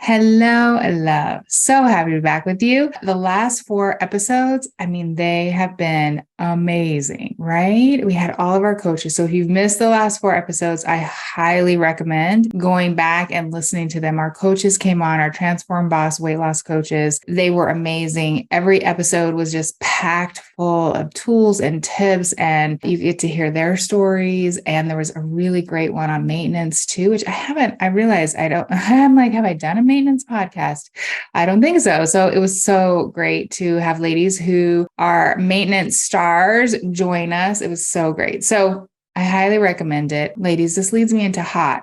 Hello, love. So happy to be back with you. The last four episodes, they have been amazing, right? We had all of our coaches. So if you've missed the last four episodes, I highly recommend going back and listening to them. Our coaches came on, our Transform Boss weight loss coaches. They were amazing. Every episode was just packed full of tools and tips, and you get to hear their stories. And there was a really great one on maintenance too, which I'm like, have I done a maintenance podcast? I don't think so. So it was so great to have ladies who are maintenance stars join us. It was so great. So I highly recommend it. Ladies, this leads me into hot.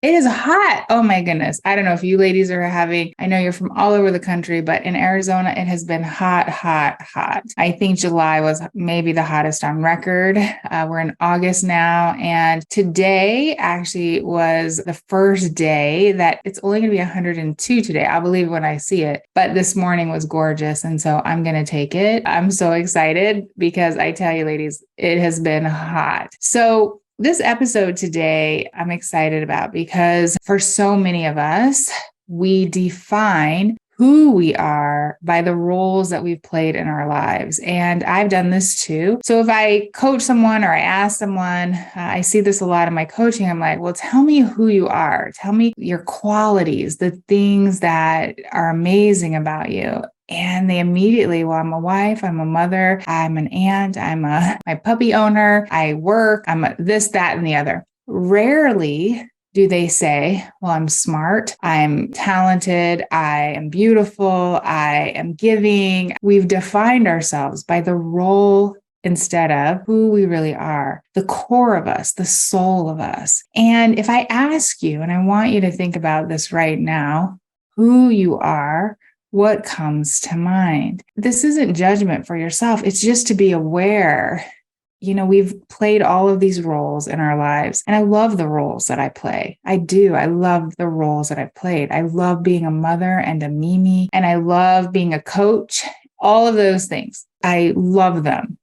It is hot. Oh my goodness. I don't know if you ladies are I know you're from all over the country, but in Arizona, it has been hot, hot, hot. I think July was maybe the hottest on record. We're in August now. And today actually was the first day that it's only going to be 102 today. I'll believe when I see it. But this morning was gorgeous. And so I'm going to take it. I'm so excited because I tell you, ladies, it has been hot. So this episode today, I'm excited about because for so many of us, we define who we are by the roles that we've played in our lives. And I've done this too. So if I coach someone or I ask someone, I see this a lot in my coaching. I'm like, well, tell me who you are. Tell me your qualities, the things that are amazing about you. And they immediately, well, I'm a wife, I'm a mother, I'm an aunt, my puppy owner, I work, I'm this, that, and the other. Rarely do they say, well, I'm smart, I'm talented, I am beautiful, I am giving. We've defined ourselves by the role instead of who we really are, the core of us, the soul of us. And if I ask you, and I want you to think about this right now, who you are, what comes to mind? This isn't judgment for yourself. It's just to be aware. We've played all of these roles in our lives, and I love the roles that I play. I do. I love the roles that I've played. I love being a mother and a Mimi, and I love being a coach, all of those things. I love them.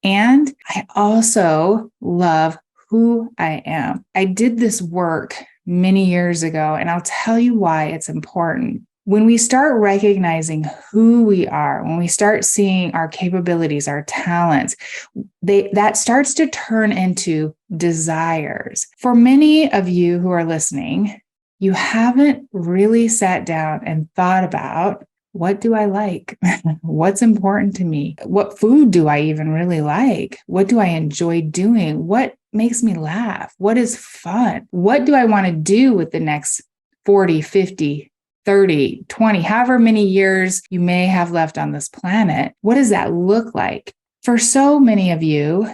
And I also love who I am. I did this work many years ago, and I'll tell you why it's important. When we start recognizing who we are, when we start seeing our capabilities, our talents, that starts to turn into desires. For many of you who are listening, you haven't really sat down and thought about, what do I like? What's important to me? What food do I even really like? What do I enjoy doing? What makes me laugh? What is fun? What do I want to do with the next 40, 50, 30, 20, however many years you may have left on this planet? What does that look like? For so many of you,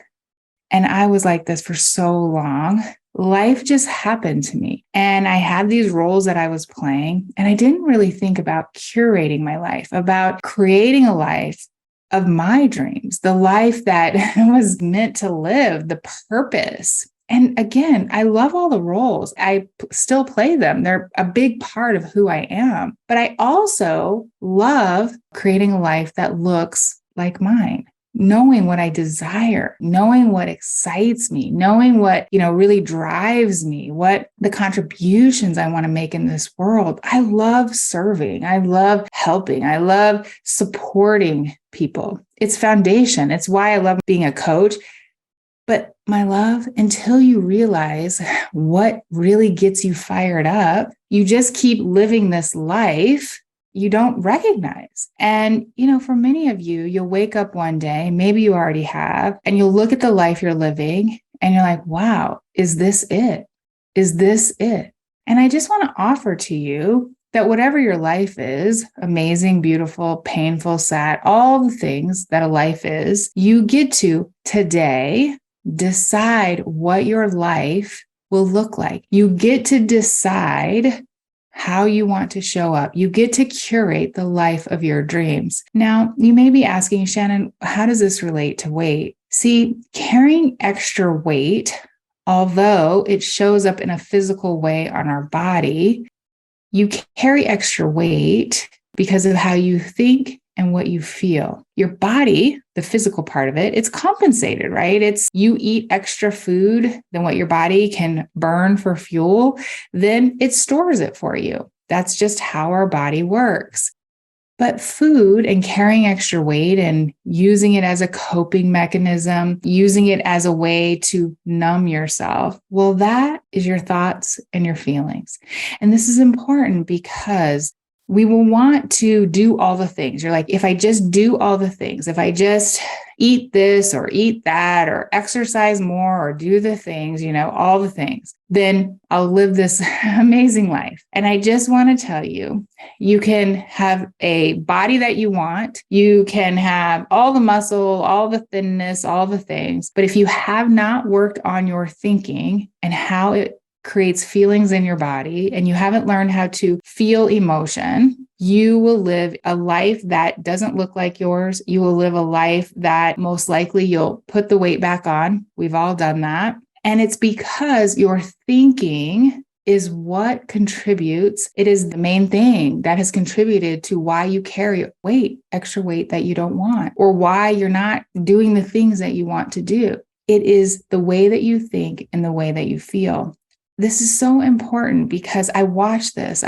and I was like this for so long, life just happened to me. And I had these roles that I was playing, and I didn't really think about curating my life, about creating a life of my dreams, the life that was meant to live, the purpose. And again, I love all the roles. I still play them. They're a big part of who I am. But I also love creating a life that looks like mine, knowing what I desire, knowing what excites me, knowing what, really drives me, what the contributions I want to make in this world. I love serving. I love helping. I love supporting people. It's foundation. It's why I love being a coach. But my love, until you realize what really gets you fired up, you just keep living this life you don't recognize. And, for many of you, you'll wake up one day, maybe you already have, and you'll look at the life you're living and you're like, wow, is this it? Is this it? And I just want to offer to you that whatever your life is, amazing, beautiful, painful, sad, all the things that a life is, you get to today decide what your life will look like. You get to decide how you want to show up. You get to curate the life of your dreams. Now, you may be asking, Shannon, how does this relate to weight? See, carrying extra weight, although it shows up in a physical way on our body, you carry extra weight because of how you think and what you feel. Your body, the physical part of it, it's compensated, right? It's you eat extra food than what your body can burn for fuel, then it stores it for you. That's just how our body works. But food and carrying extra weight and using it as a coping mechanism, using it as a way to numb yourself, well, that is your thoughts and your feelings. And this is important because we will want to do all the things. You're like, if I just do all the things, if I just eat this or eat that or exercise more or do the things, all the things, then I'll live this amazing life. And I just want to tell you, you can have a body that you want. You can have all the muscle, all the thinness, all the things. But if you have not worked on your thinking and how it creates feelings in your body, and you haven't learned how to feel emotion, you will live a life that doesn't look like yours. You will live a life that most likely you'll put the weight back on. We've all done that. And it's because your thinking is what contributes. It is the main thing that has contributed to why you carry extra weight that you don't want, or why you're not doing the things that you want to do. It is the way that you think and the way that you feel. This is so important because I've watched this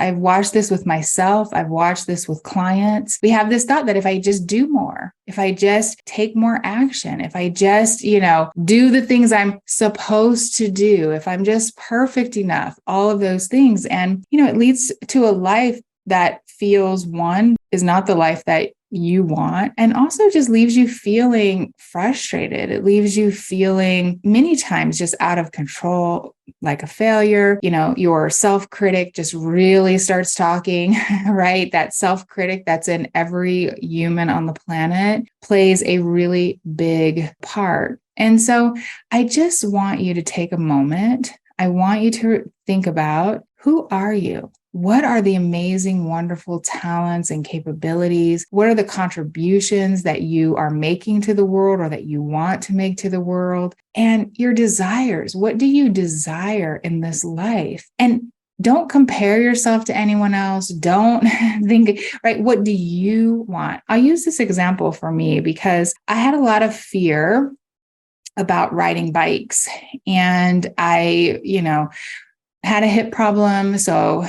with myself. I've watched this with clients. We have this thought that if I just do more, if I just take more action, if I just, do the things I'm supposed to do, if I'm just perfect enough, all of those things. And, it leads to a life that feels, one, is not the life that you want, and also just leaves you feeling frustrated. It leaves you feeling many times just out of control, like a failure. Your self-critic just really starts talking, right? That self-critic that's in every human on the planet plays a really big part. And so I just want you to take a moment. I want you to think about, who are you? What are the amazing, wonderful talents and capabilities? What are the contributions that you are making to the world or that you want to make to the world? And your desires. What do you desire in this life? And don't compare yourself to anyone else. Don't think, right? What do you want? I'll use this example for me because I had a lot of fear about riding bikes, and I, had a hip problem. So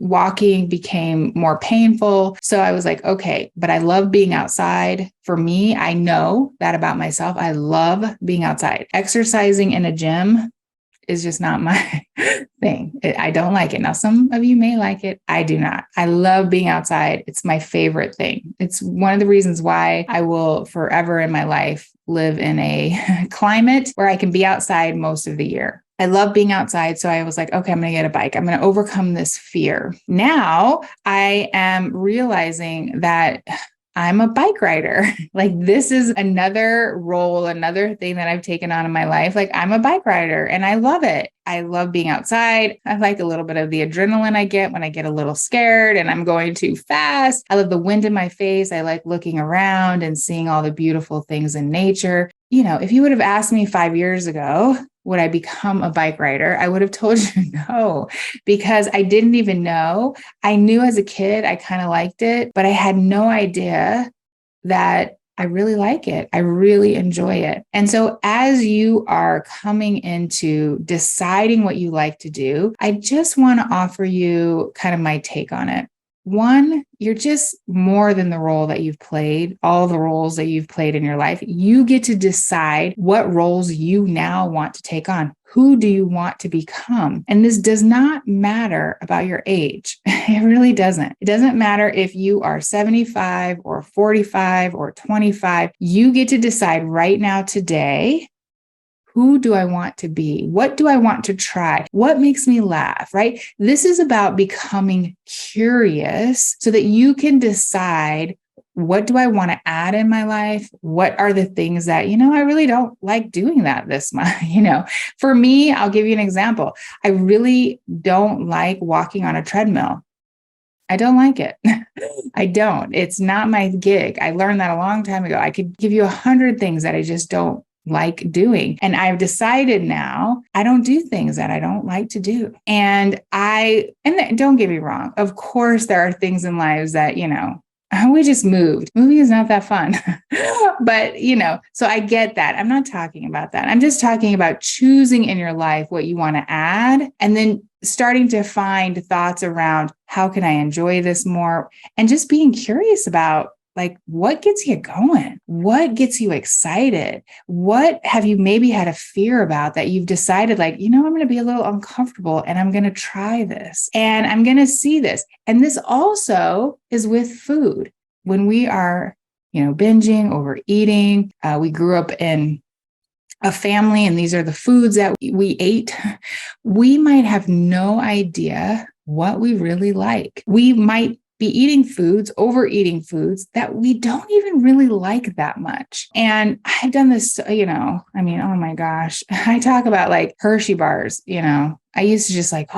walking became more painful. So I was like, okay, but I love being outside. For me, I know that about myself. I love being outside. Exercising in a gym is just not my thing. I don't like it. Now, some of you may like it. I do not. I love being outside. It's my favorite thing. It's one of the reasons why I will forever in my life live in a climate where I can be outside most of the year. I love being outside. So I was like, okay, I'm going to get a bike. I'm going to overcome this fear. Now I am realizing that I'm a bike rider. Like, this is another role, another thing that I've taken on in my life. Like, I'm a bike rider and I love it. I love being outside. I like a little bit of the adrenaline I get when I get a little scared and I'm going too fast. I love the wind in my face. I like looking around and seeing all the beautiful things in nature. If you would have asked me 5 years ago, would I become a bike rider? I would have told you no, because I didn't even know. I knew as a kid, I kind of liked it, but I had no idea that I really like it. I really enjoy it. And so as you are coming into deciding what you like to do, I just want to offer you kind of my take on it. One, you're just more than the role that you've played, all the roles that you've played in your life. You get to decide what roles you now want to take on. Who do you want to become? And this does not matter about your age. It really doesn't. It doesn't matter if you are 75 or 45 or 25. You get to decide right now today, who do I want to be? What do I want to try? What makes me laugh, right? This is about becoming curious so that you can decide, what do I want to add in my life? What are the things that, I really don't like doing that this month. For me, I'll give you an example. I really don't like walking on a treadmill. I don't like it. I don't. It's not my gig. I learned that a long time ago. I could give you 100 things that I just don't like doing. And I've decided now I don't do things that I don't like to do. And don't get me wrong. Of course, there are things in lives that, we just moved. Moving is not that fun. But, so I get that. I'm not talking about that. I'm just talking about choosing in your life what you want to add and then starting to find thoughts around how can I enjoy this more, and just being curious about like, what gets you going? What gets you excited? What have you maybe had a fear about that you've decided like, I'm going to be a little uncomfortable and I'm going to try this and I'm going to see this. And this also is with food. When we are, binging, overeating, we grew up in a family and these are the foods that we ate, we might have no idea what we really like. We might be eating foods, overeating foods that we don't even really like that much. And I've done this, oh my gosh, I talk about like Hershey bars, I used to just like,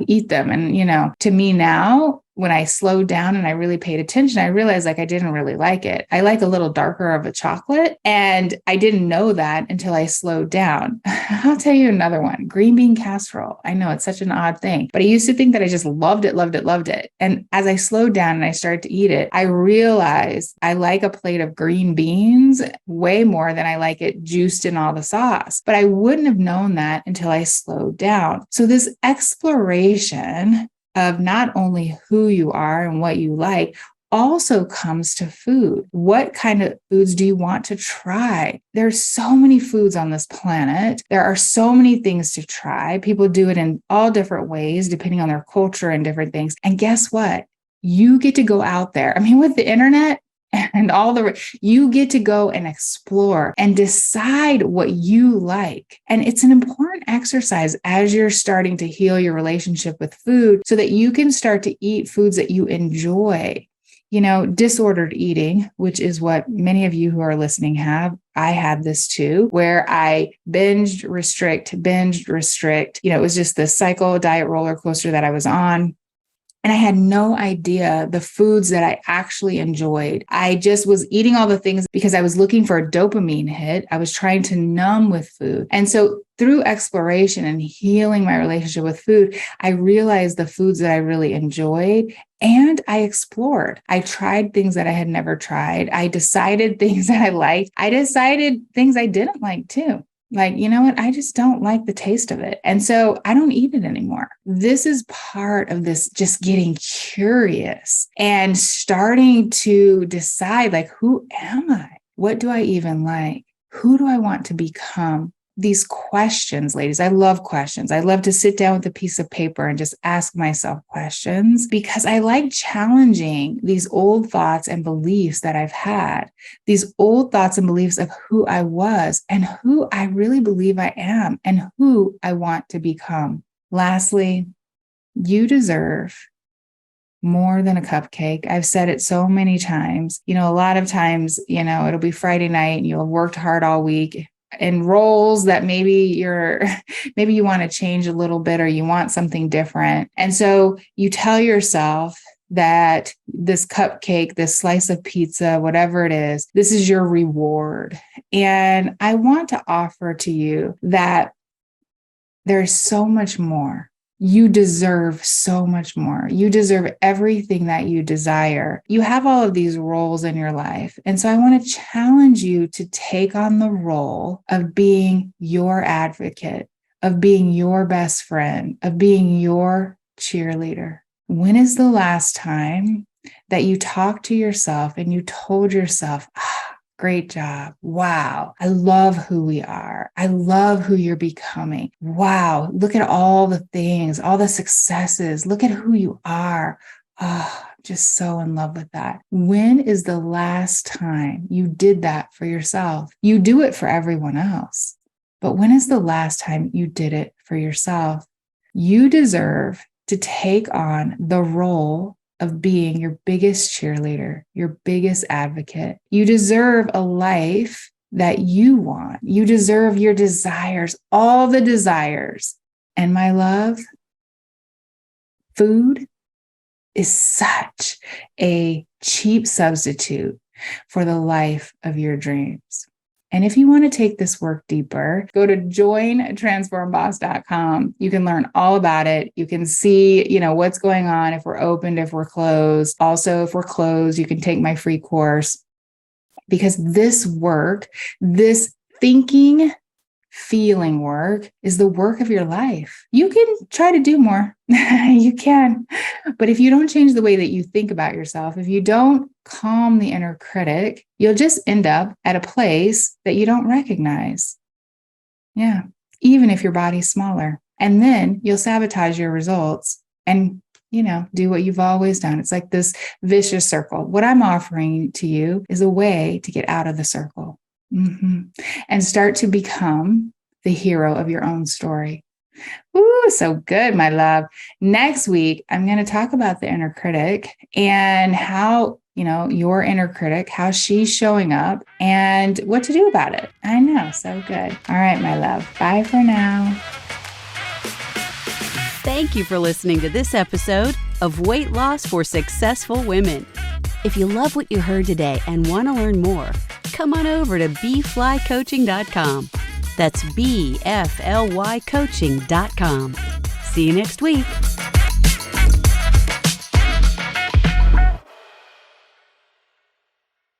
eat them. And, to me now, when I slowed down and I really paid attention, I realized like I didn't really like it. I like a little darker of a chocolate. And I didn't know that until I slowed down. I'll tell you another one, green bean casserole. I know it's such an odd thing, but I used to think that I just loved it, loved it, loved it. And as I slowed down and I started to eat it, I realized I like a plate of green beans way more than I like it juiced in all the sauce. But I wouldn't have known that until I slowed down. So this exploration of not only who you are and what you like also comes to food. What kind of foods do you want to try? There's so many foods on this planet. There are so many things to try. People do it in all different ways, depending on their culture and different things. And guess what? You get to go out there. I mean, with the internet, and you get to go and explore and decide what you like. And it's an important exercise as you're starting to heal your relationship with food so that you can start to eat foods that you enjoy. Disordered eating, which is what many of you who are listening have. I had this too, where I binged, restrict. It was just this cycle diet roller coaster that I was on. And I had no idea the foods that I actually enjoyed. I just was eating all the things because I was looking for a dopamine hit. I was trying to numb with food. And so through exploration and healing my relationship with food, I realized the foods that I really enjoyed and I explored. I tried things that I had never tried. I decided things that I liked. I decided things I didn't like too. Like, you know what? I just don't like the taste of it. And so I don't eat it anymore. This is part of this just getting curious and starting to decide, like, who am I? What do I even like? Who do I want to become? These questions, ladies, I love questions. I love to sit down with a piece of paper and just ask myself questions because I like challenging these old thoughts and beliefs that I've had, these old thoughts and beliefs of who I was and who I really believe I am and who I want to become. Lastly, you deserve more than a cupcake. I've said it so many times. A lot of times, it'll be Friday night and you'll have worked hard all week in roles that maybe you want to change a little bit or you want something different. And so you tell yourself that this cupcake, this slice of pizza, whatever it is, this is your reward. And I want to offer to you that there's so much more. You deserve so much more. You deserve everything that you desire. You have all of these roles in your life. And so I want to challenge you to take on the role of being your advocate, of being your best friend, of being your cheerleader. When is the last time that you talked to yourself and you told yourself, great job. Wow. I love who we are. I love who you're becoming. Wow. Look at all the things, all the successes. Look at who you are. Oh, just so in love with that. When is the last time you did that for yourself? You do it for everyone else, but when is the last time you did it for yourself? You deserve to take on the role of being your biggest cheerleader, your biggest advocate. You deserve a life that you want. You deserve your desires, all the desires. And my love, food is such a cheap substitute for the life of your dreams. And if you want to take this work deeper, go to jointransformboss.com. You can learn all about it. You can see, what's going on, if we're opened, if we're closed. Also, if we're closed, you can take my free course because this work, this thinking, feeling work is the work of your life. You can try to do more. You can. But if you don't change the way that you think about yourself, if you don't calm the inner critic, you'll just end up at a place that you don't recognize. Yeah. Even if your body's smaller. And then you'll sabotage your results and, do what you've always done. It's like this vicious circle. What I'm offering to you is a way to get out of the circle and start to become the hero of your own story. Ooh, so good, my love. Next week, I'm going to talk about the inner critic and how, your inner critic, how she's showing up and what to do about it. I know, so good. All right, my love. Bye for now. Thank you for listening to this episode of Weight Loss for Successful Women. If you love what you heard today and want to learn more, come on over to bflycoaching.com. That's bflycoaching.com. See you next week.